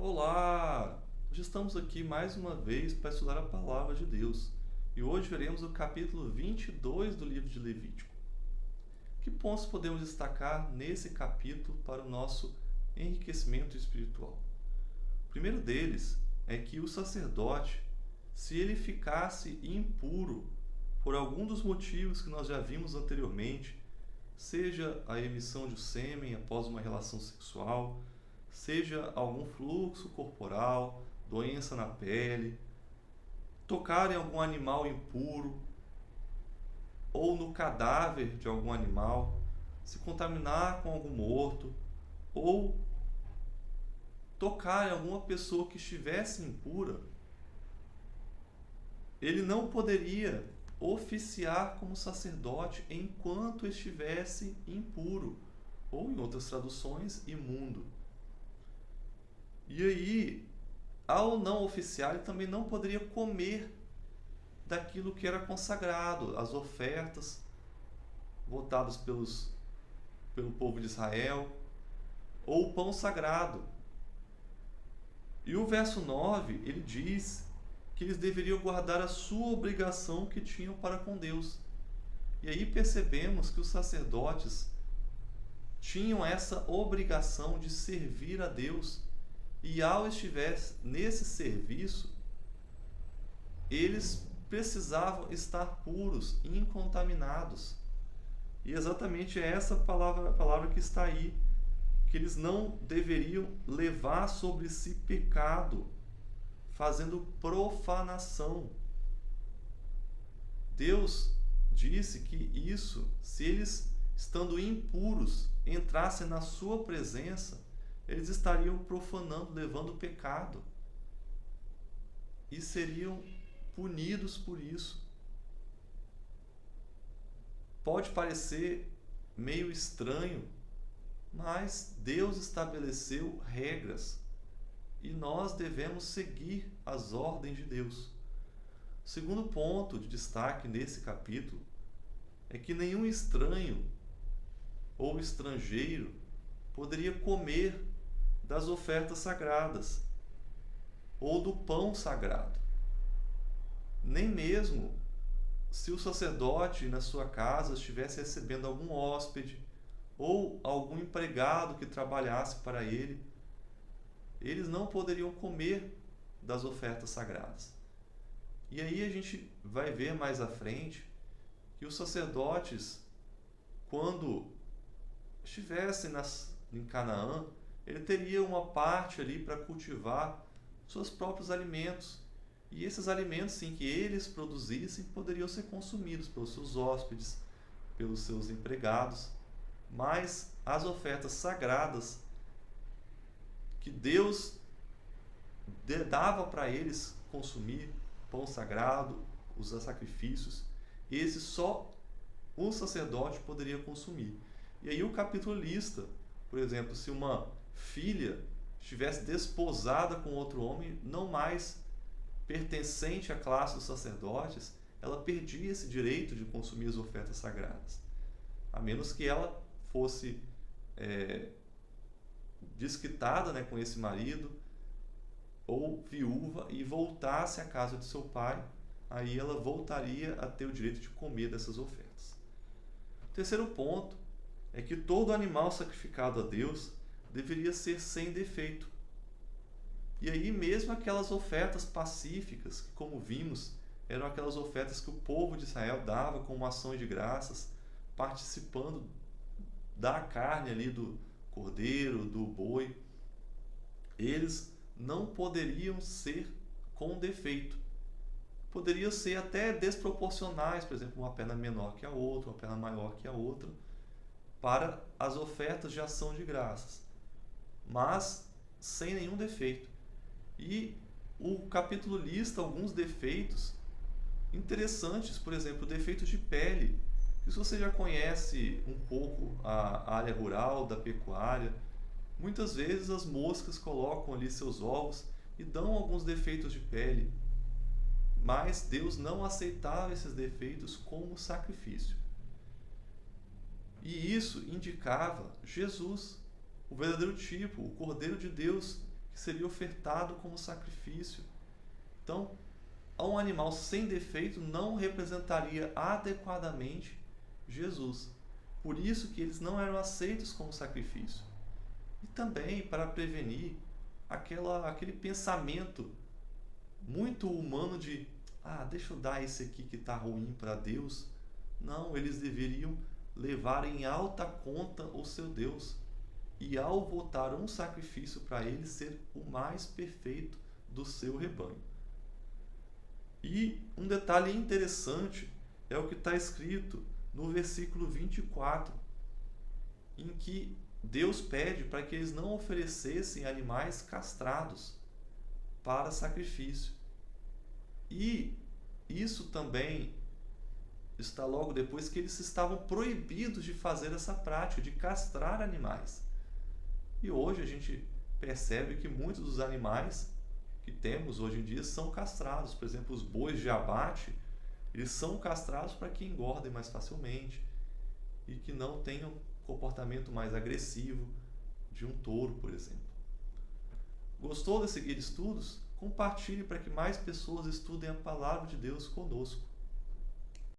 Olá! Hoje estamos aqui mais uma vez para estudar a Palavra de Deus e hoje veremos o capítulo 22 do livro de Levítico. Que pontos podemos destacar nesse capítulo para o nosso enriquecimento espiritual? O primeiro deles é que o sacerdote, se ele ficasse impuro por algum dos motivos que nós já vimos anteriormente, seja a emissão de sêmen após uma relação sexual, seja algum fluxo corporal, doença na pele, tocar em algum animal impuro ou no cadáver de algum animal, se contaminar com algum morto ou tocar em alguma pessoa que estivesse impura, ele não poderia oficiar como sacerdote enquanto estivesse impuro, ou em outras traduções, imundo. E aí, ao não oficiar, ele também não poderia comer daquilo que era consagrado, as ofertas votadas pelo povo de Israel, ou o pão sagrado. E o verso 9, ele diz que eles deveriam guardar a sua obrigação que tinham para com Deus. E aí percebemos que os sacerdotes tinham essa obrigação de servir a Deus, e ao estiver nesse serviço, eles precisavam estar puros, incontaminados. E exatamente é essa palavra que está aí, que eles não deveriam levar sobre si pecado, fazendo profanação. Deus disse que isso, se eles, estando impuros, entrassem na sua presença, eles estariam profanando, levando pecado. E seriam punidos por isso. Pode parecer meio estranho, mas Deus estabeleceu regras e nós devemos seguir as ordens de Deus. O segundo ponto de destaque nesse capítulo é que nenhum estranho ou estrangeiro poderia comer das ofertas sagradas ou do pão sagrado. Nem mesmo se o sacerdote na sua casa estivesse recebendo algum hóspede ou algum empregado que trabalhasse para ele, eles não poderiam comer das ofertas sagradas. E aí a gente vai ver mais à frente que os sacerdotes, quando estivessem em Canaã, ele teria uma parte ali para cultivar seus próprios alimentos. E esses alimentos, sim, que eles produzissem, poderiam ser consumidos pelos seus hóspedes, pelos seus empregados. Mas as ofertas sagradas que Deus dava para eles consumir, pão sagrado, os sacrifícios, esses só um sacerdote poderia consumir. E aí o capítulo lista, por exemplo, se uma filha estivesse desposada com outro homem, não mais pertencente à classe dos sacerdotes, ela perdia esse direito de consumir as ofertas sagradas, a menos que ela fosse desquitada, né, com esse marido, ou viúva, e voltasse à casa de seu pai, aí ela voltaria a ter o direito de comer dessas ofertas. O terceiro ponto é que todo animal sacrificado a Deus deveria ser sem defeito. E aí mesmo aquelas ofertas pacíficas, que como vimos, eram aquelas ofertas que o povo de Israel dava como ação de graças, participando da carne ali do cordeiro, do boi, eles não poderiam ser com defeito. Poderiam ser até desproporcionais, por exemplo, uma perna menor que a outra, uma perna maior que a outra, para as ofertas de ação de graças, mas sem nenhum defeito. E o capítulo lista alguns defeitos interessantes, por exemplo, defeitos de pele. E se você já conhece um pouco a área rural da pecuária, muitas vezes as moscas colocam ali seus ovos e dão alguns defeitos de pele. Mas Deus não aceitava esses defeitos como sacrifício. E isso indicava Jesus, o verdadeiro tipo, o Cordeiro de Deus, que seria ofertado como sacrifício. Então, um animal sem defeito não representaria adequadamente Jesus. Por isso que eles não eram aceitos como sacrifício. E também para prevenir aquele pensamento muito humano de deixa eu dar esse aqui que está ruim para Deus. Não, eles deveriam levar em alta conta o seu Deus. E ao votar um sacrifício para ele, ser o mais perfeito do seu rebanho. E um detalhe interessante é o que está escrito no versículo 24, em que Deus pede para que eles não oferecessem animais castrados para sacrifício. E isso também está logo depois que eles estavam proibidos de fazer essa prática, de castrar animais. E hoje a gente percebe que muitos dos animais que temos hoje em dia são castrados. Por exemplo, os bois de abate, eles são castrados para que engordem mais facilmente e que não tenham um comportamento mais agressivo de um touro, por exemplo. Gostou de seguir estudos? Compartilhe para que mais pessoas estudem a palavra de Deus conosco.